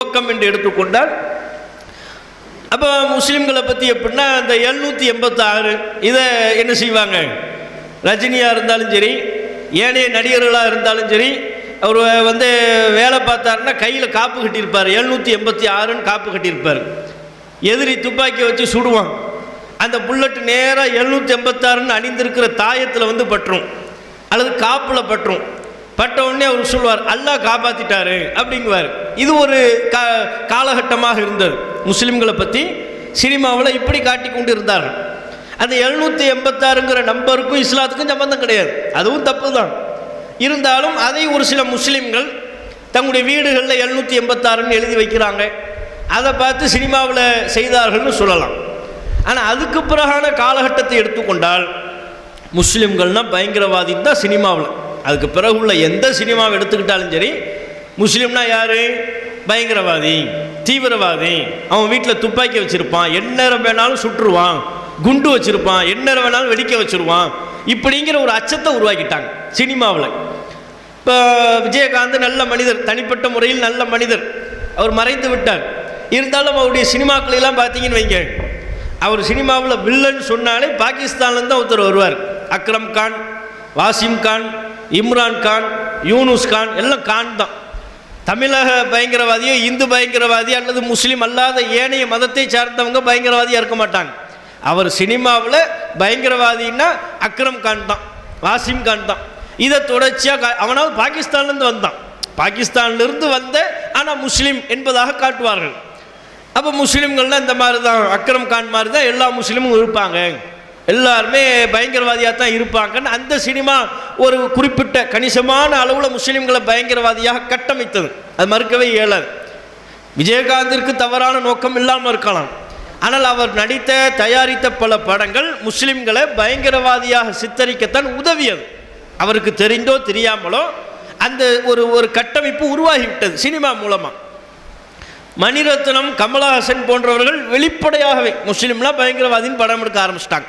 நோக்கம் என்று எடுத்துக்கொண்டால், அப்போ முஸ்லீம்களை பற்றி எப்படின்னா இந்த 786 இதை என்ன செய்வாங்க, ரஜினியாக இருந்தாலும் சரி, ஏனைய நடிகர்களாக இருந்தாலும் சரி, அவர் வேலை பார்த்தாருன்னா கையில் காப்பு கட்டியிருப்பார், 786ன்னு காப்பு கட்டியிருப்பார். எதிரி துப்பாக்கி வச்சு சுடுவான், அந்த புல்லட் நேராக 786ன்னு அணிந்திருக்கிற தாயத்தில் பற்றும் அல்லது காப்பில் பற்றும். பட்ட உடனே அவர் சொல்வார், அல்லாஹ் காப்பாற்றிட்டாரு அப்படிங்குவார். இது ஒரு காலகட்டமாக இருந்தது. முஸ்லீம்களை பற்றி சினிமாவில் இப்படி காட்டி கொண்டு இருந்தார்கள். அந்த 786ங்கிற நம்பருக்கும் இஸ்லாத்துக்கும் சம்பந்தம் கிடையாது, அதுவும் தப்பு தான். இருந்தாலும் அதை ஒரு சில முஸ்லீம்கள் தங்களுடைய வீடுகளில் 786ன்னு எழுதி வைக்கிறாங்க. அதை பார்த்து சினிமாவில் செய்தார்கள்னு சொல்லலாம். ஆனால் அதுக்கு பிறகான காலகட்டத்தை எடுத்துக்கொண்டால் முஸ்லீம்கள்னால் பயங்கரவாதின்னு தான் சினிமாவில். அதுக்கு பிறகு உள்ள எந்த சினிமாவை எடுத்துக்கிட்டாலும் சரி, முஸ்லீம்னா யார், பயங்கரவாதி, தீவிரவாதி, அவன் வீட்டில் துப்பாக்கி வச்சுருப்பான், எந்நேரம் வேணாலும் சுட்டுருவான், குண்டு வச்சுருப்பான், எந்நேரம் வேணாலும் வெடிக்க வச்சுருவான், இப்படிங்கிற ஒரு அச்சத்தை உருவாக்கிட்டாங்க சினிமாவில். இப்போ விஜயகாந்த் நல்ல மனிதர், தனிப்பட்ட முறையில் நல்ல மனிதர், அவர் மறைந்து விட்டார். இருந்தாலும் அவருடைய சினிமாக்களெல்லாம் பார்த்தீங்கன்னு வைங்க, அவர் சினிமாவில் வில்லன் சொன்னாலே பாகிஸ்தான்லேருந்து தான் ஒருத்தர் வருவார். அக்ரம் கான், வாசிம் கான், இம்ரான் கான், யூனுஸ் கான், எல்லாம் கான் தான். தமிழக பயங்கரவாதியோ இந்து பயங்கரவாதி அல்லது முஸ்லீம் அல்லாத ஏனைய மதத்தை சார்ந்தவங்க பயங்கரவாதியாக இருக்க மாட்டாங்க. அவர் சினிமாவில் பயங்கரவாதின்னா அக்ரம் கான் தான், வாசிம் கான் தான். இதை தொடர்ச்சியாக அவனால் பாகிஸ்தான்லேருந்து வந்தான், பாகிஸ்தான்லேருந்து வந்த ஆனால் முஸ்லீம் என்பதாக காட்டுவார்கள். அப்போ முஸ்லீம்கள்லாம் இந்த மாதிரி தான், அக்ரம் கான் மாதிரி தான் எல்லா முஸ்லீமும் இருப்பாங்க, எல்லாருமே பயங்கரவாதியாக தான் இருப்பாங்கன்னு அந்த சினிமா ஒரு குறிப்பிட்ட கணிசமான அளவில் முஸ்லீம்களை பயங்கரவாதியாக கட்டமைத்தது. அது மறுக்கவே இயலாது. விஜயகாந்திற்கு தவறான நோக்கம் இல்லாமல் இருக்கலாம், ஆனால் அவர் நடித்த தயாரித்த பல படங்கள் முஸ்லீம்களை பயங்கரவாதியாக சித்தரிக்கத்தான் உதவியது. அவருக்கு தெரிந்தோ தெரியாமலோ அந்த ஒரு கட்டமைப்பு உருவாகிவிட்டது சினிமா மூலமாக. மணிரத்னம், கமலஹாசன் போன்றவர்கள் வெளிப்படையாகவே முஸ்லீம்லாம் பயங்கரவாதின்னு படம் எடுக்க ஆரம்பிச்சிட்டாங்க.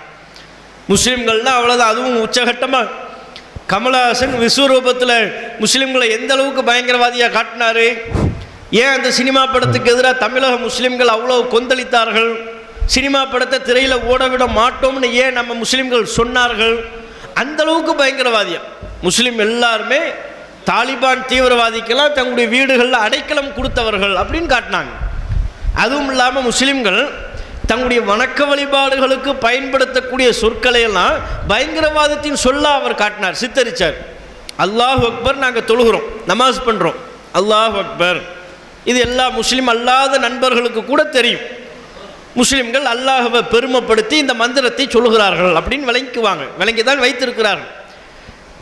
முஸ்லீம்கள்லாம் அவ்வளோதான். அதுவும் உச்சகட்டமாக கமலஹாசன் விஸ்வரூபத்தில் முஸ்லீம்களை எந்த அளவுக்கு பயங்கரவாதியாக காட்டினார். ஏன் அந்த சினிமா படத்துக்கு எதிராக தமிழக முஸ்லீம்கள் அவ்வளோ கொந்தளித்தார்கள், சினிமா படத்தை திரையில் ஓடவிட மாட்டோம்னு ஏன் நம்ம முஸ்லீம்கள் சொன்னார்கள். அந்தளவுக்கு பயங்கரவாதியாக முஸ்லீம் எல்லாருமே தாலிபான் தீவிரவாதிக்கெல்லாம் தங்களுடைய வீடுகளில் அடைக்கலம் கொடுத்தவர்கள் அப்படின்னு காட்டினாங்க. அதுவும் இல்லாமல் முஸ்லீம்கள் தங்களுடைய வணக்க வழிபாடுகளுக்கு பயன்படுத்தக்கூடிய சொற்களை எல்லாம் பயங்கரவாதத்தின் சொல்ல அவர் காட்டினார், சித்தரித்தார். அல்லாஹ் அக்பர் நாங்கள் தொழுகிறோம், நமாஸ் பண்ணுறோம், அல்லாஹ் அக்பர். இது எல்லா முஸ்லீம் அல்லாத நண்பர்களுக்கு கூட தெரியும். முஸ்லீம்கள் அல்லாஹ்வை பெருமைப்படுத்தி இந்த மந்திரத்தை சொல்கிறார்கள் அப்படின்னு விளங்கிக்குவாங்க, விளங்கி தான் வைத்திருக்கிறார்கள்.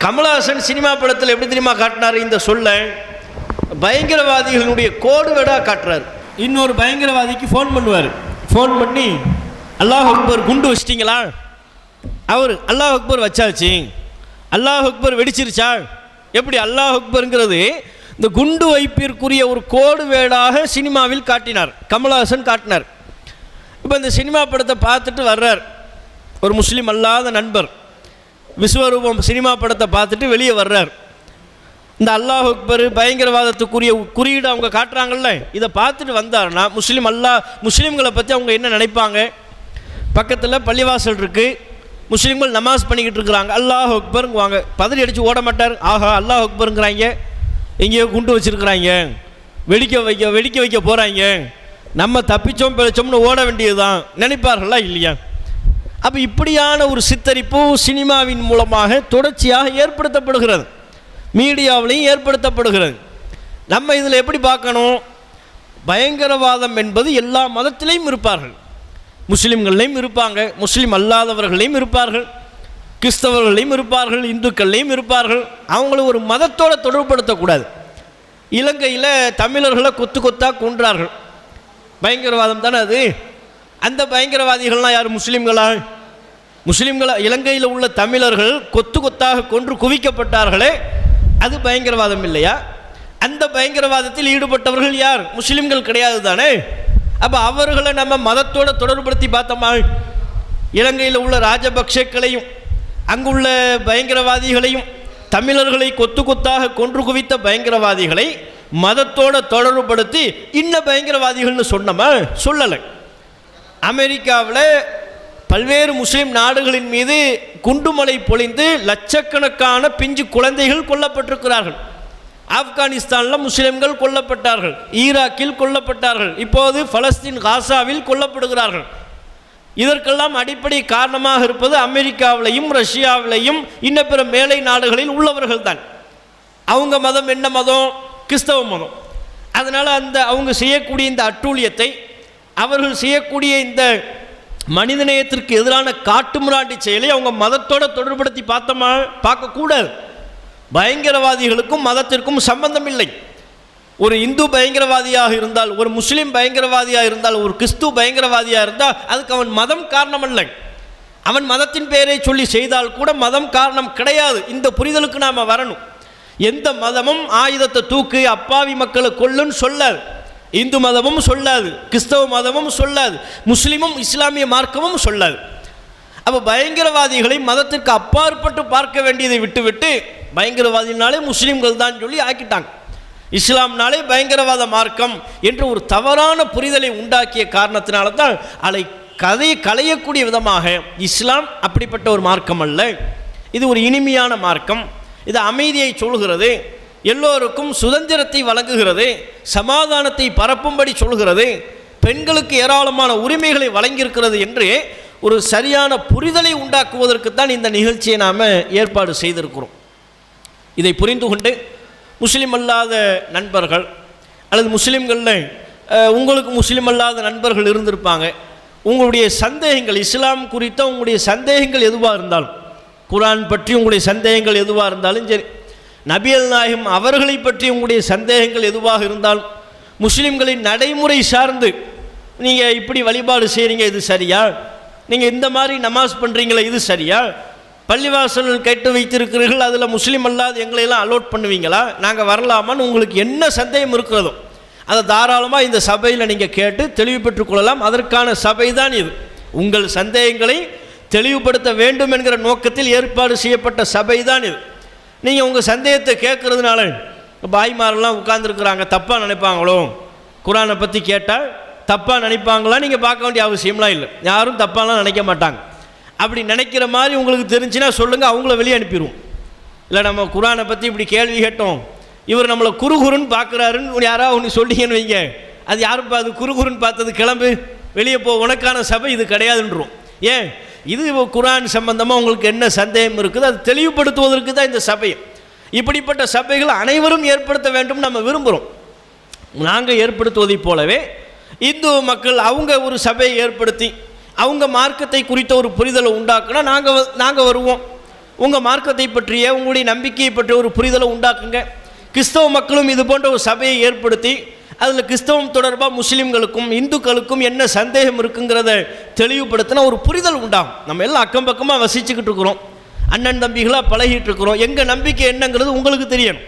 கமலஹாசன் சினிமா படத்தில் எப்படி தெரியுமா காட்டினார் இந்த சொல்ல, பயங்கரவாதிகளுடைய கோடு வேடாக காட்டுறாரு. இன்னொரு பயங்கரவாதிக்கு ஃபோன் பண்ணுவார், ஃபோன் பண்ணி அல்லாஹ் அக்பர் குண்டு வச்சிட்டிங்களா, அவர் அல்லாஹ் அக்பர் வச்சாச்சு, அல்லாஹ் அக்பர் வெடிச்சிருச்சா. எப்படி அல்லாஹ் அக்பருங்கிறது இந்த குண்டு வைப்பிற்குரிய ஒரு கோடு வேடாக சினிமாவில் காட்டினார், கமலஹாசன் காட்டினார். இப்போ இந்த சினிமா படத்தை பார்த்துட்டு வர்றார் ஒரு முஸ்லீம் அல்லாத நண்பர், விஸ்வரூபம் சினிமா படத்தை பார்த்துட்டு வெளியே வர்றார். இந்த அல்லாஹ் அக்பர் பயங்கரவாதத்துக்குரிய குறியீடு அவங்க காட்டுறாங்கல்ல, இதை பார்த்துட்டு வந்தாருன்னா முஸ்லீம்களை பற்றி அவங்க என்ன நினைப்பாங்க. பக்கத்தில் பள்ளிவாசல் இருக்குது, முஸ்லீம்கள் நமாஸ் பண்ணிக்கிட்டு இருக்கிறாங்க, அல்லாஹ் அக்பருங்குவாங்க. பதறி அடித்து ஓட மாட்டார், ஆஹா அல்லாஹ் அக்பருங்கிறாங்க, எங்கேயோ குண்டு வச்சுருக்கிறாங்க, வெடிக்க வைக்க போகிறாங்க, நம்ம தப்பிச்சோம் பிழைச்சோம்னு ஓட வேண்டியது தான் நினைப்பார்களா இல்லையா. அப்போ இப்படியான ஒரு சித்தரிப்பு சினிமாவின் மூலமாக தொடர்ச்சியாக ஏற்படுத்தப்படுகிறது, மீடியாவிலையும் ஏற்படுத்தப்படுகிறது. நம்ம இதில் எப்படி பார்க்கணும், பயங்கரவாதம் என்பது எல்லா மதத்திலையும் இருப்பார்கள், முஸ்லீம்கள்லையும் இருப்பாங்க, முஸ்லீம் அல்லாதவர்களையும் இருப்பார்கள், கிறிஸ்தவர்களையும் இருப்பார்கள், இந்துக்கள்லையும் இருப்பார்கள். அவங்கள ஒரு மதத்தோடு தொடர்புபடுத்தக்கூடாது. இலங்கையில் தமிழர்களை கொத்து கொத்தாக கொன்றார்கள், பயங்கரவாதம் தானே அது. அந்த பயங்கரவாதிகள்லாம் யார், முஸ்லீம்களா? முஸ்லீம்களா? இலங்கையில் உள்ள தமிழர்கள் கொத்து கொத்தாக கொன்று குவிக்கப்பட்டார்களே, அது பயங்கரவாதம் இல்லையா? அந்த பயங்கரவாதத்தில் ஈடுபட்டவர்கள் யார்? முஸ்லீம்கள் கிடையாது தானே. அப்போ அவர்களை நம்ம மதத்தோடு தொடர்புபடுத்தி பார்த்தோமா? இலங்கையில் உள்ள ராஜபக்ஷக்களையும் அங்குள்ள பயங்கரவாதிகளையும் தமிழர்களை கொத்து கொத்தாக கொன்று குவித்த பயங்கரவாதிகளை மதத்தோட தொடர்புபடுத்தி இன்ன பயங்கரவாதிகள்னு சொன்னோமா? சொல்லலை. அமெரிக்காவில் பல்வேறு முஸ்லீம் நாடுகளின் மீது குண்டுமலை பொழிந்து லட்சக்கணக்கான பிஞ்சு குழந்தைகள் கொல்லப்பட்டிருக்கிறார்கள். ஆப்கானிஸ்தானில் முஸ்லிம்கள் கொல்லப்பட்டார்கள், ஈராக்கில் கொல்லப்பட்டார்கள், இப்போது பலஸ்தீன் காசாவில் கொல்லப்படுகிறார்கள். இதற்கெல்லாம் அடிப்படை காரணமாக இருப்பது அமெரிக்காவிலையும் ரஷ்யாவிலையும் இன்ன பிற மேலை நாடுகளில் உள்ளவர்கள் தான். அவங்க மதம் என்ன மதம்? கிறிஸ்தவ மதம். அதனால் அவங்க செய்யக்கூடிய இந்த அட்டூழியத்தை, அவர்கள் செய்யக்கூடிய இந்த மனிதநேயத்திற்கு எதிரான காட்டுமிராண்டி செயலை அவங்க மதத்தோட தொடர்படுத்தி பார்க்கக்கூடாது. பயங்கரவாதிகளுக்கும் மதத்திற்கும் சம்பந்தம் இல்லை. ஒரு இந்து பயங்கரவாதியாக இருந்தால், ஒரு முஸ்லீம் பயங்கரவாதியாக இருந்தால், ஒரு கிறிஸ்துவ பயங்கரவாதியாக இருந்தால் அதுக்கு அவன் மதம் காரணமல்ல. அவன் மதத்தின் பெயரை சொல்லி செய்தால் கூட மதம் காரணம் கிடையாது. இந்த புரிதலுக்கு நாம் வரணும். எந்த மதமும் ஆயுதத்தை தூக்கு அப்பாவி மக்களை கொல்லுன்னு சொல்லாது. இந்து மதமும் சொல்லாது, கிறிஸ்தவ மதமும் சொல்லாது, முஸ்லீமும் இஸ்லாமிய மார்க்கமும் சொல்லாது. அப்போ பயங்கரவாதிகளை மதத்திற்கு அப்பாற்பட்டு பார்க்க வேண்டியதை விட்டுவிட்டு பயங்கரவாதினாலே முஸ்லீம்கள் தான் சொல்லி ஆக்கிட்டாங்க. இஸ்லாம்னாலே பயங்கரவாத மார்க்கம் என்ற ஒரு தவறான புரிதலை உண்டாக்கிய காரணத்தினால தான் கதையை களையக்கூடிய விதமாக இஸ்லாம் அப்படிப்பட்ட ஒரு மார்க்கம் அல்ல, இது ஒரு இனிமையான மார்க்கம், இது அமைதியை சொல்கிறது, எல்லோருக்கும் சுதந்திரத்தை வழங்குகிறது, சமாதானத்தை பரப்பும்படி சொல்கிறது, பெண்களுக்கு ஏராளமான உரிமைகளை வழங்கியிருக்கிறது என்று ஒரு சரியான புரிதலை உண்டாக்குவதற்குத்தான் இந்த நிகழ்ச்சியை நாம் ஏற்பாடு செய்திருக்கிறோம். இதை புரிந்து கொண்டு முஸ்லீம் அல்லாத நண்பர்கள் அல்லது முஸ்லீம்களில் உங்களுக்கு முஸ்லீம் அல்லாத நண்பர்கள் இருந்திருப்பாங்க. உங்களுடைய சந்தேகங்கள், இஸ்லாம் குறித்த உங்களுடைய சந்தேகங்கள் எதுவாக இருந்தாலும், குர்ஆன் பற்றி உங்களுடைய சந்தேகங்கள் எதுவாக இருந்தாலும் சரி, நபிகள் நாயகம் அவர்களை பற்றி உங்களுடைய சந்தேகங்கள் எதுவாக இருந்தாலும், முஸ்லீம்களின் நடைமுறை சார்ந்து நீங்கள் இப்படி வழிபாடு செய்கிறீங்க இது சரியா, நீங்கள் இந்த மாதிரி நமாஸ் பண்ணுறீங்களே இது சரியா, பள்ளிவாசல் கேட்டு வைத்திருக்கிறீர்கள் அதில் முஸ்லீம் அல்லாத எங்களையெல்லாம் அலோட் பண்ணுவீங்களா, நாங்கள் வரலாமான்னு உங்களுக்கு என்ன சந்தேகம் இருக்கிறதோ அதை தாராளமாக இந்த சபையில் நீங்கள் கேட்டு தெளிவு பெற்றுக்கொள்ளலாம். அதற்கான சபை தான் இது. உங்கள் சந்தேகங்களை தெளிவுபடுத்த வேண்டும் என்கிற நோக்கத்தில் ஏற்பாடு செய்யப்பட்ட சபை தான் இது. நீங்கள் உங்கள் சந்தேகத்தை கேட்குறதுனால பாய்மாரெல்லாம் உட்கார்ந்துருக்குறாங்க, தப்பாக நினைப்பாங்களோ, குர்ஆனை பற்றி கேட்டால் தப்பாக நினைப்பாங்களா, நீங்கள் பார்க்க வேண்டிய அவசியம்லாம் இல்லை. யாரும் தப்பாலாம் நினைக்க மாட்டாங்க. அப்படி நினைக்கிற மாதிரி உங்களுக்கு தெரிஞ்சுன்னா சொல்லுங்கள், அவங்கள வெளியே அனுப்பிடுவோம். இல்லை நம்ம குர்ஆனை பற்றி இப்படி கேள்வி கேட்டோம், இவர் நம்மளை குறுகுறுன்னு பார்க்குறாருன்னு யாராவது ஒன்று சொல்லிங்கன்னு வைங்க, அது யாருப்பா அது குறுகுறுன்னு பார்த்தது, கிளம்பு வெளியே போ, உனக்கான சபை இது கிடையாதுன்றோம். ஏன்? இது குர்ஆன் சம்பந்தமாக உங்களுக்கு என்ன சந்தேகம் இருக்குது அது தெளிவுபடுத்துவதற்கு தான் இந்த சபை. இப்படிப்பட்ட சபைகள் அனைவரும் ஏற்படுத்த வேண்டும் நம்ம விரும்புகிறோம். நாங்கள் ஏற்படுத்துவதைப் போலவே இந்து மக்கள் அவங்க ஒரு சபையை ஏற்படுத்தி அவங்க மார்க்கத்தை குறித்த ஒரு புரிதலை உண்டாக்குனா நாங்கள் வருவோம். உங்கள் மார்க்கத்தை பற்றிய உங்களுடைய நம்பிக்கையை பற்றிய ஒரு புரிதலை உண்டாக்குங்க. கிறிஸ்தவ மக்களும் இது போன்ற ஒரு சபையை ஏற்படுத்தி அதில் கிறிஸ்தவம் தொடர்பாக முஸ்லீம்களுக்கும் இந்துக்களுக்கும் என்ன சந்தேகம் இருக்குங்கிறத தெளிவுபடுத்தினா ஒரு புரிதல் உண்டாகும். நம்ம எல்லாம் அக்கம் பக்கமாக வசிச்சுக்கிட்டு இருக்கிறோம், அண்ணன் தம்பிகளாக பழகிட்டு இருக்கிறோம். எங்கள் நம்பிக்கை என்னங்கிறது உங்களுக்கு தெரியணும்,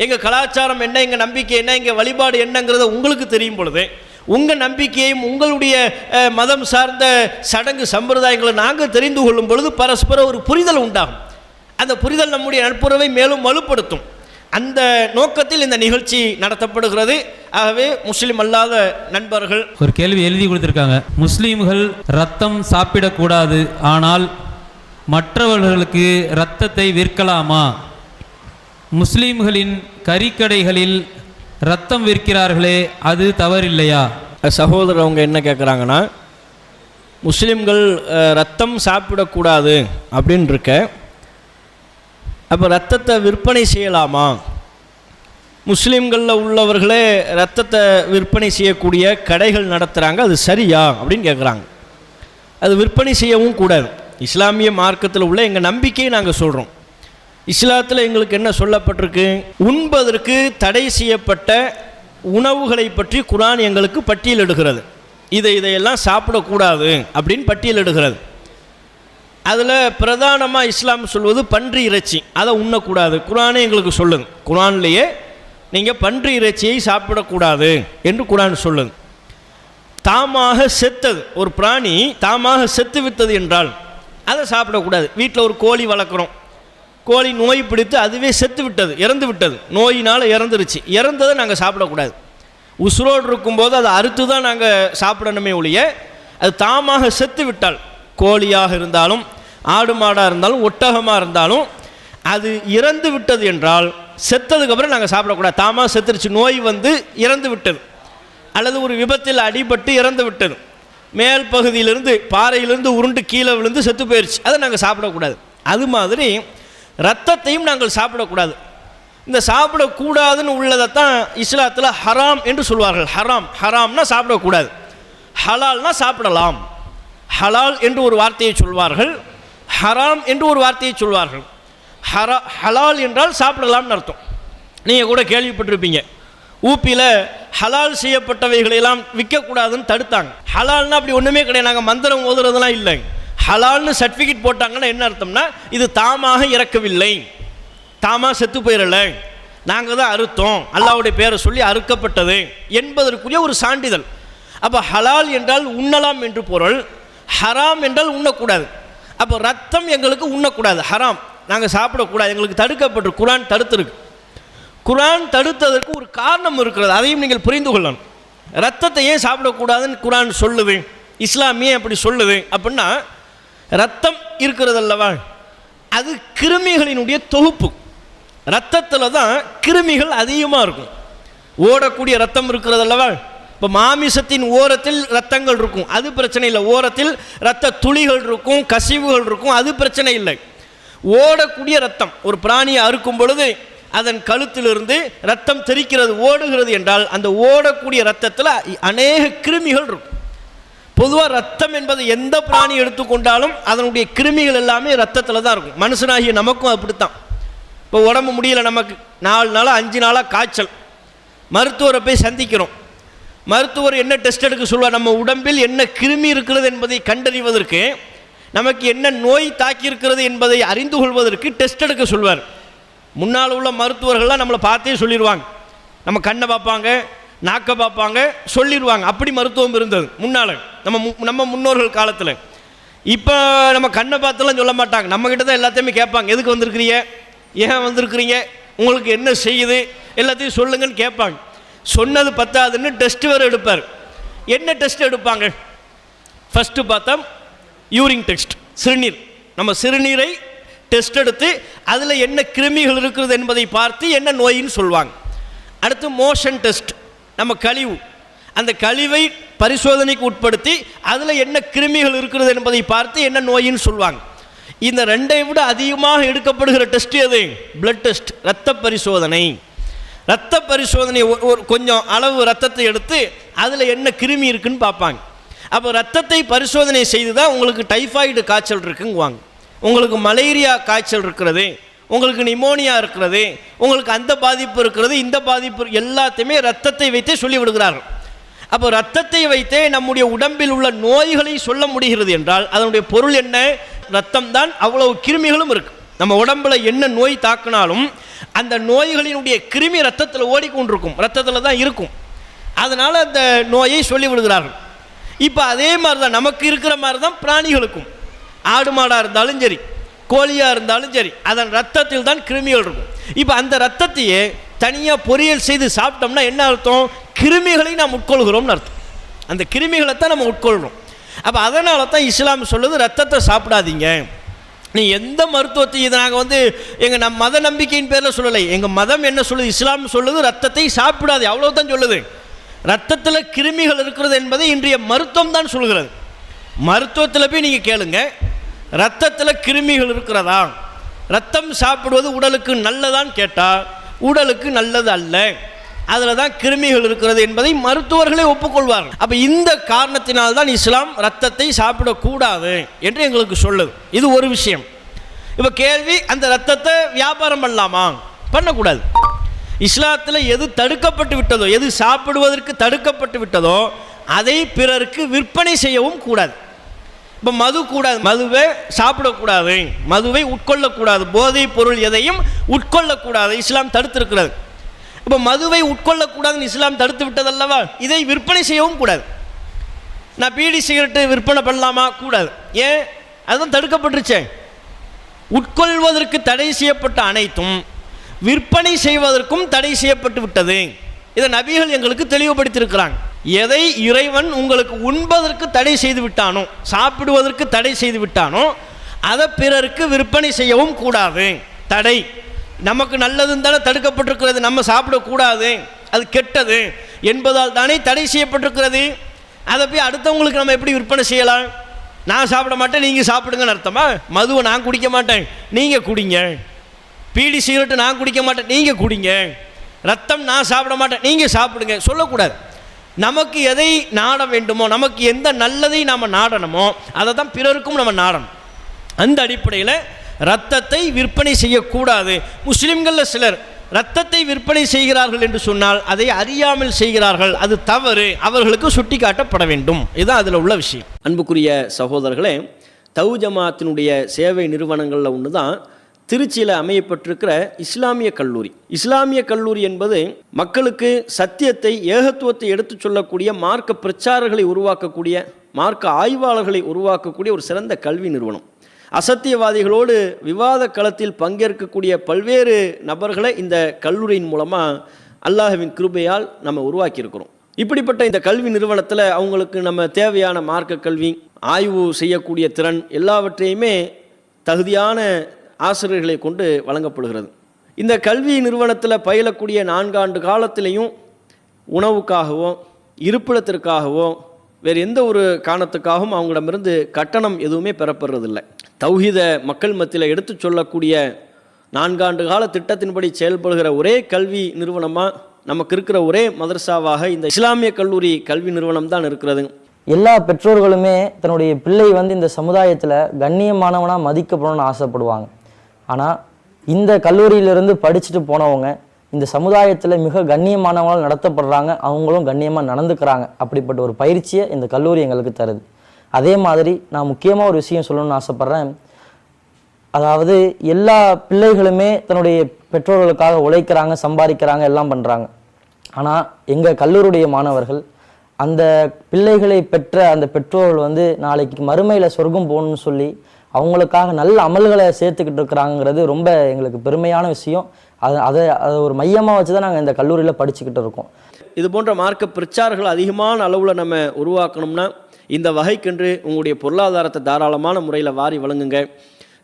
எங்கள் கலாச்சாரம் என்ன, எங்கள் நம்பிக்கை என்ன, எங்கள் வழிபாடு என்னங்கிறத உங்களுக்கு தெரியும் பொழுது உங்கள் நம்பிக்கையையும் உங்களுடைய மதம் சார்ந்த சடங்கு சம்பிரதாயங்களை நாங்கள் தெரிந்து கொள்ளும் பொழுது பரஸ்பர ஒரு புரிதல் உண்டாகும். அந்த புரிதல் நம்முடைய நட்புறவை மேலும் வலுப்படுத்தும். அந்த நோக்கத்தில் இந்த நிகழ்ச்சி நடத்தப்படுகிறது. ஆகவே முஸ்லீம் அல்லாத நண்பர்கள் ஒரு கேள்வி எழுதி கொடுத்துருக்காங்க. முஸ்லீம்கள் ரத்தம் சாப்பிடக்கூடாது, ஆனால் மற்றவர்களுக்கு இரத்தத்தை விற்கலாமா? முஸ்லீம்களின் கறிக்கடைகளில் ரத்தம் விற்கிறார்களே, அது தவறில்லையா? சகோதரர் அவங்க என்ன கேட்குறாங்கன்னா, முஸ்லீம்கள் ரத்தம் சாப்பிடக்கூடாது அப்படின்னு இருக்க, அப்போ ரத்தத்தை விற்பனை செய்யலாமா? முஸ்லீம்களில் உள்ளவர்களே ரத்தத்தை விற்பனை செய்யக்கூடிய கடைகள் நடத்துகிறாங்க, அது சரியா அப்படின்னு கேட்குறாங்க. அது விற்பனை செய்யவும் கூடாது. இஸ்லாமிய மார்க்கத்தில் உள்ள எங்கள் நம்பிக்கையை நாங்கள் சொல்கிறோம். இஸ்லாத்தில் எங்களுக்கு என்ன சொல்லப்பட்டிருக்கு? உண்பதற்கு தடை செய்யப்பட்ட உணவுகளை பற்றி குர்ஆன் எங்களுக்கு பட்டியலிடுகிறது. இதையெல்லாம் சாப்பிடக்கூடாது அப்படின்னு பட்டியலிடுகிறது. அதில் பிரதானமாக இஸ்லாம் சொல்வது பன்றி இறைச்சி, அதை உண்ணக்கூடாது. குர்ஆனே எங்களுக்கு சொல்லுது, குர்ஆன்லேயே நீங்கள் பன்றி இறைச்சியை சாப்பிடக்கூடாது என்று குர்ஆன் சொல்லுது. தாமாக செத்தது ஒரு பிராணி தாமாக செத்து விட்டது என்றால் அதை சாப்பிடக்கூடாது. வீட்டில் ஒரு கோழி வளர்க்குறோம், கோழி நோய் பிடித்து அதுவே செத்து விட்டது, இறந்து விட்டது, நோயினால் இறந்துருச்சு. இறந்ததை நாங்கள் சாப்பிடக்கூடாது. உசுரோடு இருக்கும்போது அதை அறுத்து தான் நாங்கள் சாப்பிடணுமே ஒழிய, அது தாமாக செத்து விட்டால், கோழியாக இருந்தாலும் ஆடு மாடாக இருந்தாலும் ஒட்டகமாக இருந்தாலும், அது இறந்து விட்டது என்றால் செத்ததுக்கப்புறம் நாங்கள் சாப்பிடக்கூடாது. தாமாக செத்துருச்சு, நோய் வந்து இறந்து விட்டது, அல்லது ஒரு விபத்தில் அடிபட்டு இறந்து விட்டது, மேல் பகுதியிலிருந்து பாறையிலிருந்து உருண்டு கீழே விழுந்து செத்து போயிடுச்சு, அதை நாங்கள் சாப்பிடக்கூடாது. அது மாதிரி இரத்தத்தையும் நாங்கள் சாப்பிடக்கூடாது. இந்த சாப்பிடக்கூடாதுன்னு உள்ளதைத்தான் இஸ்லாத்தில் ஹராம் என்று சொல்வார்கள். ஹராம், ஹராம்னா சாப்பிடக்கூடாது, ஹலால்னா சாப்பிடலாம். ஹலால் என்று ஒரு வார்த்தையை சொல்வார்கள், ஹராம் என்று ஒரு வார்த்தையை சொல்வார்கள். ஹலால் என்றால் சாப்பிடலாம்னு அர்த்தம். நீங்கள் கூட கேள்விப்பட்டிருப்பீங்க, ஊப்பியில் ஹலால் செய்யப்பட்டவைகளெல்லாம் விற்கக்கூடாதுன்னு தடுத்தாங்க. ஹலால்னா அப்படி ஒன்றுமே கிடையாது, நாங்கள் மந்திரம் ஓதுறதுலாம் இல்லை. ஹலால்னு சர்டிஃபிகேட் போட்டாங்கன்னா என்ன அர்த்தம்னா, இது தாமாக இறக்கவில்லை, தாமாக செத்து போயிடலை, நாங்கள் தான் அறுத்தோம், அல்லாஹ்வுடைய பேரை சொல்லி அறுக்கப்பட்டது என்பதற்குரிய ஒரு சான்றிதழ். அப்போ ஹலால் என்றால் உண்ணலாம் என்று பொருள், ஹராம் என்றால் உண்ணக்கூடாது. அப்போ ரத்தம் எங்களுக்கு உண்ணக்கூடாது, ஹராம், நாங்கள் சாப்பிடக்கூடாது, எங்களுக்கு தடுக்கப்பட்டு குர்ஆன் தடுத்திருக்கு. குர்ஆன் தடுத்ததற்கு ஒரு காரணம் இருக்கிறது, அதையும் நீங்கள் புரிந்து கொள்ளணும். ரத்தத்தை ஏன் சாப்பிடக்கூடாதுன்னு குர்ஆன் சொல்லுது, இஸ்லாமியே அப்படி சொல்லுது அப்படின்னா, ரத்தம் இருக்கிறது அல்லவா, அது கிருமிகளினுடைய தொகுப்பு. ரத்தத்தில் தான் கிருமிகள் அதிகமாக இருக்கும். ஓடக்கூடிய ரத்தம் இருக்கிறது அல்லவா, இப்போ மாமிசத்தின் ஓரத்தில் ரத்தங்கள் இருக்கும், அது பிரச்சனை இல்லை. ஓரத்தில் ரத்த துளிகள் இருக்கும், கசிவுகள் இருக்கும், அது பிரச்சனை இல்லை. ஓடக்கூடிய ரத்தம், ஒரு பிராணியை அறுக்கும் பொழுது அதன் கழுத்திலிருந்து ரத்தம் தெரிக்கிறது, ஓடுகிறது என்றால் அந்த ஓடக்கூடிய ரத்தத்தில் அநேக கிருமிகள் இருக்கும். பொதுவாக ரத்தம் என்பது எந்த பிராணி எடுத்துக்கொண்டாலும் அதனுடைய கிருமிகள் எல்லாமே ரத்தத்தில் தான் இருக்கும். மனுஷனாகிய நமக்கும் அப்படித்தான். இப்போ உடம்பு முடியல, நமக்கு 4 நாளாக 5 நாளாக காய்ச்சல், மருத்துவரை போய் சந்திக்கிறோம். மருத்துவர் என்ன டெஸ்ட் எடுக்க சொல்வார், நம்ம உடம்பில் என்ன கிருமி இருக்கிறது என்பதை கண்டறிவதற்கு, நமக்கு என்ன நோய் தாக்கியிருக்கிறது என்பதை அறிந்து கொள்வதற்கு டெஸ்ட் எடுக்க சொல்வார். முன்னால் உள்ள மருத்துவர்கள்லாம் நம்மளை பார்த்தே சொல்லிடுவாங்க, நம்ம கண்ணை பார்ப்பாங்க, நாக்கை பார்ப்பாங்க, சொல்லிடுவாங்க. அப்படி மருத்துவம் இருந்தது முன்னால், நம்ம முன்னோர்கள் காலத்தில். இப்போ நம்ம கண்ணை பார்த்தெல்லாம் சொல்ல மாட்டாங்க, நம்மக்கிட்ட தான் எல்லாத்தையுமே கேட்பாங்க. எதுக்கு வந்திருக்கிறீங்க, ஏன் வந்திருக்கிறீங்க, உங்களுக்கு என்ன செய்யுது, எல்லாத்தையும் சொல்லுங்கன்னு கேட்பாங்க. சொன்னது பத்தாதுன்னு டெஸ்ட் வேறு எடுப்பார். என்ன டெஸ்ட் எடுப்பாங்க, ஃபஸ்ட்டு பார்த்தா யூரின் டெஸ்ட், சிறுநீர். நம்ம சிறுநீரை டெஸ்ட் எடுத்து அதில் என்ன கிருமிகள் இருக்கிறது என்பதை பார்த்து என்ன நோயின்னு சொல்லுவாங்க. அடுத்து மோஷன் டெஸ்ட், நம்ம கழிவு, அந்த கழிவை பரிசோதனைக்கு உட்படுத்தி அதில் என்ன கிருமிகள் இருக்கிறது என்பதை பார்த்து என்ன நோயின்னு சொல்லுவாங்க. இந்த ரெண்டை விட அதிகமாக எடுக்கப்படுகிற டெஸ்ட் எது, பிளட் டெஸ்ட், இரத்த பரிசோதனை. இரத்த பரிசோதனை ஒரு கொஞ்சம் அளவு ரத்தத்தை எடுத்து அதில் என்ன கிருமி இருக்குன்னு பார்ப்பாங்க. அப்போ ரத்தத்தை பரிசோதனை செய்து தான் உங்களுக்கு டைஃபாய்டு காய்ச்சல் இருக்குங்குவாங்க, உங்களுக்கு மலேரியா காய்ச்சல் இருக்கிறது, உங்களுக்கு நிமோனியா இருக்கிறது, உங்களுக்கு அந்த பாதிப்பு இருக்கிறது, இந்த பாதிப்பு, எல்லாத்தையுமே ரத்தத்தை வைத்தே சொல்லி விடுகிறார்கள். அப்போ ரத்தத்தை வைத்தே நம்முடைய உடம்பில் உள்ள நோய்களை சொல்ல முடிகிறது என்றால் அதனுடைய பொருள் என்ன, ரத்தம் தான். அவ்வளவு கிருமிகளும் இருக்குது. நம்ம உடம்புல என்ன நோய் தாக்கினாலும் அந்த நோய்களினுடைய கிருமி ரத்தத்தில் ஓடிக்கொண்டிருக்கும், ரத்தத்தில் தான் இருக்கும். அதனால் அந்த நோயை சொல்லி விடுகிறார்கள். இப்போ அதே மாதிரி தான் நமக்கு இருக்கிற மாதிரி தான் பிராணிகளுக்கும், ஆடு மாடாக இருந்தாலும் சரி, கோழியாக இருந்தாலும் சரி, அதன் ரத்தத்தில் தான் கிருமிகள் இருக்கும். இப்போ அந்த ரத்தத்தையே தனியாக பொரியல் செய்து சாப்பிட்டோம்னா என்ன அர்த்தம், கிருமிகளை நாம் உட்கொள்கிறோம்னு அர்த்தம். அந்த கிருமிகளை தான் நம்ம உட்கொள்கிறோம். அப்போ அதனால தான் இஸ்லாம் சொல்லுது, ரத்தத்தை சாப்பிடாதீங்க. நீ எந்த மருத்துவத்தையும், இதை நாங்கள் எங்கள் மத நம்பிக்கையின் பேரில் சொல்லலை, எங்கள் மதம் என்ன சொல்லுது, இஸ்லாம் சொல்லுது ரத்தத்தை சாப்பிடாது, அவ்வளோதான் சொல்லுது. ரத்தத்தில் கிருமிகள் இருக்கிறது என்பதை இன்றைய மருத்துவம் தான் சொல்கிறது. மருத்துவத்தில் போய் நீங்கள் கேளுங்க, ரத்தத்தில் கிருமிகள் இருக்கிறதா, ரத்தம் சாப்பிடுவது உடலுக்கு நல்லதான்னு கேட்டால் உடலுக்கு நல்லது அல்ல, அதில் தான் கிருமிகள் இருக்கிறது என்பதை மருத்துவர்களே ஒப்புக்கொள்வார்கள். அப்போ இந்த காரணத்தினால்தான் இஸ்லாம் ரத்தத்தை சாப்பிடக்கூடாது என்று எங்களுக்கு சொல்லுது. இது ஒரு விஷயம். இப்போ கேள்வி, அந்த ரத்தத்தை வியாபாரம் பண்ணலாமா, பண்ணக்கூடாது. இஸ்லாத்தில் எது தடுக்கப்பட்டு விட்டதோ, எது சாப்பிடுவதற்கு தடுக்கப்பட்டு விட்டதோ அதை பிறருக்கு விற்பனை செய்யவும் கூடாது. இப்போ மது கூடாது, மதுவை சாப்பிடக்கூடாது, மதுவை உட்கொள்ளக்கூடாது, போதைப் பொருள் எதையும் உட்கொள்ளக்கூடாது, இஸ்லாம் தடுத்திருக்கிறது. இப்போ மதுவை உட்கொள்ளக்கூடாதுன்னு இஸ்லாம் தடுத்து விட்டதல்லவா, இதை விற்பனை செய்யவும் கூடாது. நான் பீடி சிகரெட்டு விற்பனை பண்ணலாமா, கூடாது. ஏன், அதுதான் தடுக்கப்பட்டுருச்சேன். உட்கொள்வதற்கு தடை செய்யப்பட்ட அனைத்தும் விற்பனை செய்வதற்கும் தடை செய்யப்பட்டு விட்டது. இதை நபிகள் எங்களுக்கு தெளிவுபடுத்தியிருக்கிறாங்க. எதை இறைவன் உங்களுக்கு உண்பதற்கு தடை செய்து விட்டானோ, சாப்பிடுவதற்கு தடை செய்து விட்டானோ, அதை பிறருக்கு விற்பனை செய்யவும் கூடாது. தடை நமக்கு நல்லதுன்னு தானே தடுக்கப்பட்டிருக்கிறது. நம்ம சாப்பிடக்கூடாது, அது கெட்டது என்பதால் தானே தடை செய்யப்பட்டிருக்கிறது. அதை போய் அடுத்தவங்களுக்கு நம்ம எப்படி விற்பனை செய்யலாம்? நான் சாப்பிட மாட்டேன், நீங்கள் சாப்பிடுங்கன்னு அர்த்தமா? மதுவை நான் குடிக்க மாட்டேன், நீங்கள் குடிங்க. பீடி சிகரெட்டு நான் குடிக்க மாட்டேன், நீங்கள் குடிங்க. ரத்தம் நான் சாப்பிட மாட்டேன், நீங்கள் சாப்பிடுங்க சொல்லக்கூடாது. நமக்கு எதை நாட வேண்டுமோ, நமக்கு எந்த நல்லதை நாம் நாடணுமோ அதை தான் பிறருக்கும் நம்ம நாடணும். அந்த அடிப்படையில் இரத்தத்தை விற்பனை செய்யக்கூடாது. முஸ்லிம்களில் சிலர் இரத்தத்தை விற்பனை செய்கிறார்கள் என்று சொன்னால் அதை அறியாமல் செய்கிறார்கள், அது தவறு, அவர்களுக்கு சுட்டி காட்டப்பட வேண்டும். இதுதான் அதில் உள்ள விஷயம். அன்புக்குரிய சகோதரர்களே, தௌ ஜமாத்தினுடைய சேவை நிறுவனங்களில் ஒன்று தான் திருச்சியில் அமையப்பட்டிருக்கிற இஸ்லாமிய கல்லூரி. இஸ்லாமிய கல்லூரி என்பது மக்களுக்கு சத்தியத்தை, ஏகத்துவத்தை எடுத்துச் சொல்லக்கூடிய மார்க்க பிரச்சாரர்களை உருவாக்கக்கூடிய, மார்க்க ஆய்வாளர்களை உருவாக்கக்கூடிய ஒரு சிறந்த கல்வி நிறுவனம். அசத்தியவாதிகளோடு விவாத களத்தில் பங்கேற்கக்கூடிய பல்வேறு நபர்களை இந்த கல்லூரியின் மூலமாக அல்லாஹ்வின் கிருபையால் நம்ம உருவாக்கியிருக்கிறோம். இப்படிப்பட்ட இந்த கல்வி நிறுவனத்தில் அவங்களுக்கு நம்ம தேவையான மார்க்க கல்வி, ஆய்வு செய்யக்கூடிய திறன் எல்லாவற்றையுமே தகுதியான ஆசிரியர்களை கொண்டு வழங்கப்படுகிறது. இந்த கல்வி நிறுவனத்தில் பயிலக்கூடிய 4 ஆண்டு காலத்திலையும் உணவுக்காகவோ இருப்பிடத்திற்காகவோ வேறு எந்த ஒரு காரணத்துக்காகவும் அவங்களிடமிருந்து கட்டணம் எதுவுமே பெறப்படுறதில்லை. தௌஹீத மக்கள் மத்தியில் எடுத்து சொல்லக்கூடிய 4 ஆண்டு கால திட்டத்தின்படி செயல்படுகிற ஒரே கல்வி நிறுவனமாக, நமக்கு இருக்கிற ஒரே மதரசாவாக இந்த இஸ்லாமிய கல்லூரி கல்வி நிறுவனம் தான் இருக்கிறது. எல்லா பெற்றோர்களுமே தன்னுடைய பிள்ளை இந்த சமுதாயத்தில் கண்ணியமானவனாக மதிக்கப்படணும்னு ஆசைப்படுவாங்க. ஆனால் இந்த கல்லூரியிலிருந்து படிச்சுட்டு போனவங்க இந்த சமுதாயத்தில் மிக கண்ணியமானவங்களால் நடத்தப்படுறாங்க, அவங்களும் கண்ணியமாக நடந்துக்கிறாங்க. அப்படிப்பட்ட ஒரு பயிற்சியை இந்த கல்லூரி எங்களுக்கு தருது. அதே மாதிரி நான் முக்கியமாக ஒரு விஷயம் சொல்லணும்னு ஆசைப்பட்றேன். அதாவது எல்லா பிள்ளைகளுமே தன்னுடைய பெற்றோர்களுக்காக உழைக்கிறாங்க, சம்பாதிக்கிறாங்க, எல்லாம் பண்ணுறாங்க. ஆனால் எங்கள் கல்லூரியுடைய மாணவர்கள் அந்த பிள்ளைகளை பெற்ற அந்த பெற்றோர்கள் நாளைக்கு மறுமையில் சொர்க்கம் போகணும்னு சொல்லி அவங்களுக்காக நல்ல அமல்களை சேர்த்துக்கிட்டு இருக்கிறாங்கிறது ரொம்ப எங்களுக்கு பெருமையான விஷயம். அதை ஒரு மையமாக வச்சு தான் நாங்கள் இந்த கல்லூரியில் படிச்சுக்கிட்டு இருக்கோம். இது போன்ற மார்க்க பிரச்சாரங்கள் அதிகமான அளவில் நம்ம உருவாக்கணும்னா இந்த வகைக்கென்று உங்களுடைய பொருளாதாரத்தை தாராளமான முறையில் வாரி வழங்குங்க.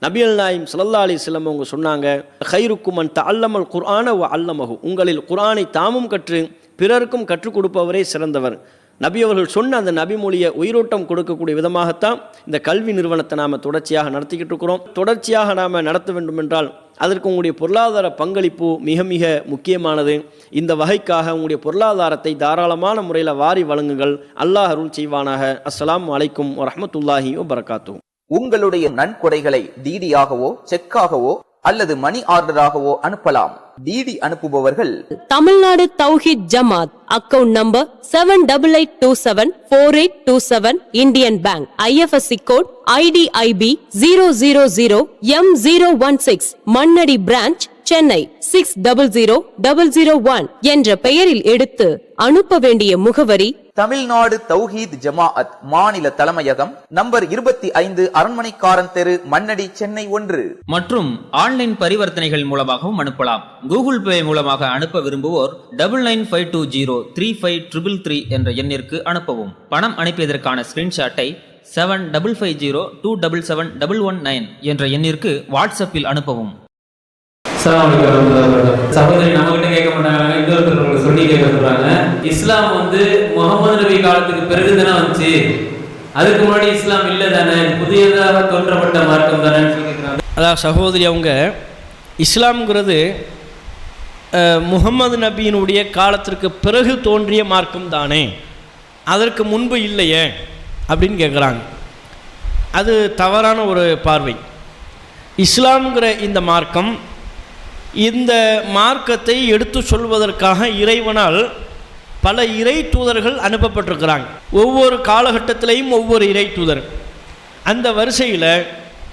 நபிகள் நாயகம் ஸல்லல்லாஹு அலைஹி வஸல்லம் அவங்க சொன்னாங்க, கைருக்கும் மன் தஅல்லமல் குர்ஆன வ அல்லமஹு, உங்களில் குர்ஆனை தாமும் கற்று பிறருக்கும் கற்றுக் கொடுப்பவரே சிறந்தவர். நபி அவர்கள் சொன்ன அந்த நபி மொழியை உயிரோட்டம் கொடுக்கக்கூடிய விதமாகத்தான் இந்த கல்வி நிறுவனத்தை நாம் தொடர்ச்சியாக நடத்திக்கிட்டு இருக்கிறோம். தொடர்ச்சியாக நாம் நடத்த வேண்டும் என்றால் அதற்கு உங்களுடைய பொருளாதார பங்களிப்பு மிக மிக முக்கியமானது. இந்த வகைக்காக உங்களுடைய பொருளாதாரத்தை தாராளமான முறையில் வாரி வழங்குங்கள். அல்லாஹ் அருள் செய்வானாக. அஸ்ஸலாமு அலைக்கும் வரஹ்மத்துல்லாஹி வபரகாத்துஹு. உங்களுடைய நன்கொடைகளை டிடியாகவோ செக்காகவோ அல்லது மணி ஆர்டராகவோ அனுப்பலாம். டிடி அனுப்புபவர்கள் Tamil Nadu Thowheed Jamath, account number 78274827, Indian bank, IFSC code IDIB 000M016, Mannadi branch, Chennai 600001 என்ற பெயரில் எடுத்து அனுப்ப வேண்டிய முகவரி தமிழ்நாடு தௌஹீத் ஜமாஅத் மாநில தலைமையகம், நம்பர் 25, அரண்மனைக்காரன் தெரு, மண்ணடி, சென்னை 1. மற்றும் ஆன்லைன் பரிவர்த்தனைகள் மூலமாகவும் அனுப்பலாம். கூகுள் பே மூலமாக அனுப்ப விரும்புவோர் 99503533 என்ற எண்ணிற்கு அனுப்பவும். பணம் அனுப்பியதற்கான ஸ்கிரீன்ஷாட்டை 7552777119 என்ற எண்ணிற்கு வாட்ஸ்அப்பில் அனுப்பவும். சகோதரி நம்ம கிட்ட கேட்க மாட்டாங்க, இன்னொருத்தர் சொல்லி கேட்க சொல்றாங்க. இஸ்லாம் முகமது நபி காலத்துக்கு பிறகு தானே வந்துச்சு, அதுக்கு முன்னாடி இஸ்லாம் இல்லை தானே, புதியதாக தோன்றப்பட்ட மார்க்கம் தானே கேட்குறாங்க. அதாவது சகோதரி அவங்க இஸ்லாம்ங்கிறது முகமது நபியினுடைய காலத்திற்கு பிறகு தோன்றிய மார்க்கம் தானே, அதற்கு முன்பு இல்லையே அப்படின்னு கேட்குறாங்க. அது தவறான ஒரு பார்வை. இஸ்லாம்ங்கிற இந்த மார்க்கம், இந்த மார்க்கத்தை எடுத்து சொல்வதற்காக இறைவனால் பல இறை தூதர்கள் அனுப்பப்பட்டிருக்கிறாங்க. ஒவ்வொரு காலகட்டத்திலையும் ஒவ்வொரு இறை தூதர். அந்த வரிசையில்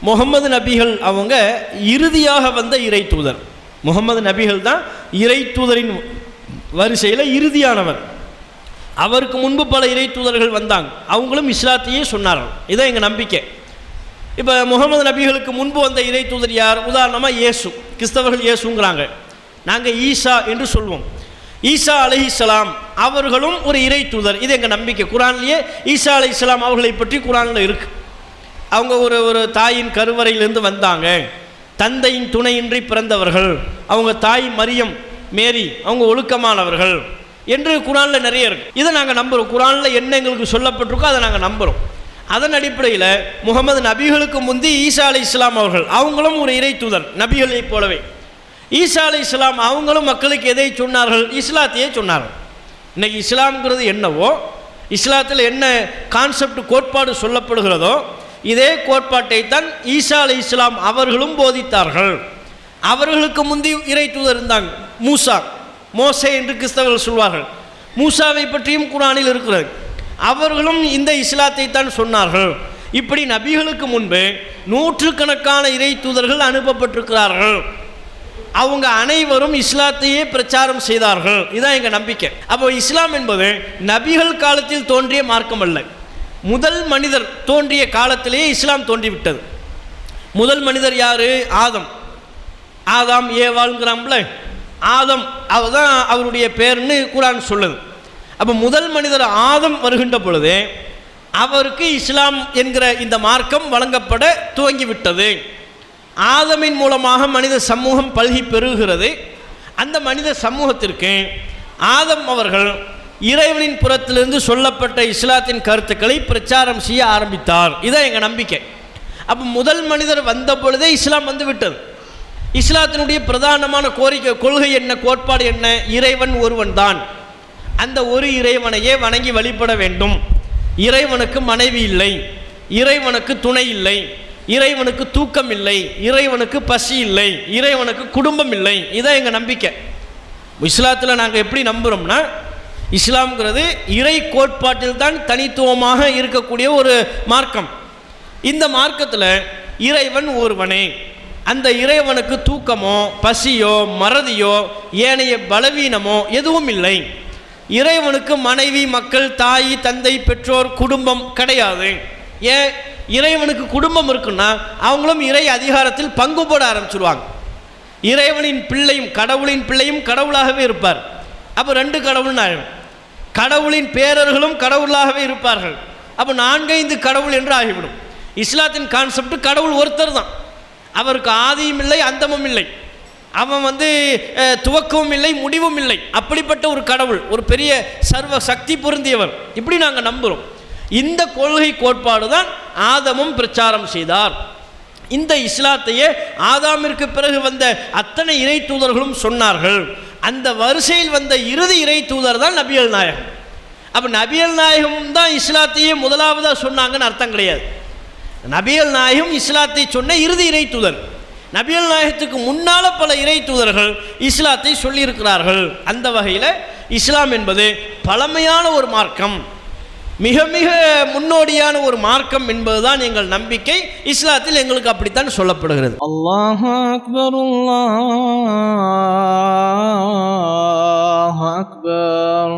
முகமது நபிகள் அவங்க இறுதியாக வந்த இறை தூதர். முகமது நபிகள் தான் இறை தூதரின் வரிசையில் இறுதியானவர். அவருக்கு முன்பு பல இறை தூதர்கள் வந்தாங்க, அவங்களும் இஸ்லாத்தையே சொன்னார்கள். இதான் எங்கள் நம்பிக்கை. இப்போ முகமது நபிகளுக்கு முன்பு வந்த இறை தூதர் யார்? உதாரணமாக இயேசு. கிறிஸ்தவர்கள் இயேசுங்கிறாங்க, நாங்கள் ஈசா என்று சொல்வோம். ஈசா அலைஹிஸ்ஸலாம் அவர்களும் ஒரு இறை தூதர், இது எங்கள் நம்பிக்கை. குரான்லேயே ஈசா அலைஹிஸ்ஸலாம் அவர்களை பற்றி குரானில் இருக்கு. அவங்க ஒரு தாயின் கருவறையிலிருந்து வந்தாங்க, தந்தையின் துணையின்றி பிறந்தவர்கள், அவங்க தாய் மரியம் மேரி அவங்க ஒழுக்கமானவர்கள் என்று குரானில் நிறைய இருக்கு. இதை நாங்கள் நம்புகிறோம். குரானில் என்ன எங்களுக்கு சொல்லப்பட்டிருக்கோ அதை நாங்கள் நம்புகிறோம். அதன் அடிப்படையில் முகமது நபிகளுக்கு முந்தி ஈசா அலைஹிஸ்ஸலாம் அவர்கள் அவங்களும் ஒரு இறை தூதர் நபிகளை போலவே. ஈசா அலைஹிஸ்ஸலாம் அவங்களும் மக்களுக்கு எதை சொன்னார்கள்? இஸ்லாத்தையே சொன்னார்கள். இன்னைக்கு இஸ்லாம்ங்கிறது என்னவோ, இஸ்லாத்தில் என்ன கான்செப்ட் கோட்பாடு சொல்லப்படுகிறதோ இதே கோட்பாட்டை தான் ஈசா அலைஹிஸ்ஸலாம் அவர்களும் போதித்தார்கள். அவர்களுக்கு முந்தி இறை தூதர் இருந்தாங்க, மூசா, மோசே என்று கிறிஸ்தவர்கள் சொல்வார்கள். மூசாவை பற்றியும் குரானில் இருக்கிறது. அவர்களும் இந்த இஸ்லாத்தை தான் சொன்னார்கள். இப்படி நபிகளுக்கு முன்பு நூற்றுக்கணக்கான இறை தூதர்கள் அனுப்பப்பட்டிருக்கிறார்கள். அவங்க அனைவரும் இஸ்லாத்தையே பிரச்சாரம் செய்தார்கள். இதுதான் எங்கள் நம்பிக்கை. அப்போ இஸ்லாம் என்பது நபிகள் காலத்தில் தோன்றிய மார்க்கம் அல்ல. முதல் மனிதர் தோன்றிய காலத்திலேயே இஸ்லாம் தோன்றிவிட்டது. முதல் மனிதர் யாரு? ஆதம். ஆதாம் ஏவாள்ங்கிறாம்ல, ஆதம் அவதான் அவருடைய பேர்னு குரான் சொல்லுது. அப்போ முதல் மனிதர் ஆதம் வருகின்ற பொழுது அவருக்கு இஸ்லாம் என்கிற இந்த மார்க்கம் வழங்கப்பட துவங்கிவிட்டது. ஆதமின் மூலமாக மனித சமூகம் பல்கி பெருகிறது. அந்த மனித சமூகத்திற்கு ஆதம் அவர்கள் இறைவனின் புறத்திலிருந்து சொல்லப்பட்ட இஸ்லாத்தின் கருத்துக்களை பிரச்சாரம் செய்ய ஆரம்பித்தார். இதுதான் எங்கள் நம்பிக்கை. அப்போ முதல் மனிதர் வந்த பொழுதே இஸ்லாம் வந்து விட்டது. இஸ்லாத்தினுடைய பிரதானமான கொள்கை என்ன, கோட்பாடு என்ன? இறைவன் ஒருவன் தான், அந்த ஒரு இறைவனையே வணங்கி வழிபட வேண்டும். இறைவனுக்கு மனைவி இல்லை, இறைவனுக்கு துணை இல்லை, இறைவனுக்கு தூக்கம் இல்லை, இறைவனுக்கு பசி இல்லை, இறைவனுக்கு குடும்பம் இல்லை. இதான் எங்கள் நம்பிக்கை. இஸ்லாத்தில் நாங்கள் எப்படி நம்புகிறோம்னா, இஸ்லாம்ங்கிறது இறை கோட்பாட்டில் தான் தனித்துவமாக இருக்கக்கூடிய ஒரு மார்க்கம். இந்த மார்க்கத்தில் இறைவன் ஒருவனே, அந்த இறைவனுக்கு தூக்கமோ பசியோ மறதியோ ஏனைய பலவீனமோ எதுவும் இல்லை. இறைவனுக்கு மனைவி, மக்கள், தாய், தந்தை, பெற்றோர், குடும்பம் கிடையாது. ஏன்? இறைவனுக்கு குடும்பம் இருக்குன்னா அவங்களும் இறை அதிகாரத்தில் பங்கு போட ஆரம்பிச்சிருவாங்க. இறைவனின் பிள்ளையும் கடவுளின் பிள்ளையும் கடவுளாகவே இருப்பார். அப்போ ரெண்டு கடவுள்னு ஆகிடும். கடவுளின் பேரர்களும் கடவுளாகவே இருப்பார்கள். அப்போ 4-5 கடவுள் என்று ஆகிவிடும். இஸ்லாத்தின் கான்செப்ட் கடவுள் ஒருத்தர் தான். அவருக்கு ஆதியும் இல்லை அந்தமும் இல்லை. அவன் துவக்கமும் இல்லை முடிவும் இல்லை. அப்படிப்பட்ட ஒரு கடவுள், ஒரு பெரிய சர்வ சக்தி பொருந்தியவர். இப்படி நாங்கள் நம்புகிறோம். இந்த கொள்கை கோட்பாடு தான் ஆதமும் பிரச்சாரம் செய்தார். இந்த இஸ்லாத்தையே ஆதாமிற்கு பிறகு வந்த அத்தனை இறை தூதர்களும் சொன்னார்கள். அந்த வரிசையில் வந்த இறுதி இறை தூதர் தான் நபிகள் நாயகம். அப்போ நபிகள் நாயகம் தான் இஸ்லாத்தையே முதலாவதாக சொன்னாங்கன்னு அர்த்தம் கிடையாது. நபிகள் நாயகம் இஸ்லாத்தை சொன்ன இறுதி இறை தூதர். நபிகள் நாயகத்துக்கு முன்னால் பல இறை தூதர்கள் இஸ்லாத்தை சொல்லியிருக்கிறார்கள். அந்த வகையில் இஸ்லாம் என்பது பழமையான ஒரு மார்க்கம், மிக மிக முன்னோடியான ஒரு மார்க்கம் என்பதுதான் எங்கள் நம்பிக்கை. இஸ்லாத்தில் எங்களுக்கு அப்படித்தான் சொல்லப்படுகிறது. அல்லாஹு அக்பர், அல்லாஹு அக்பர்.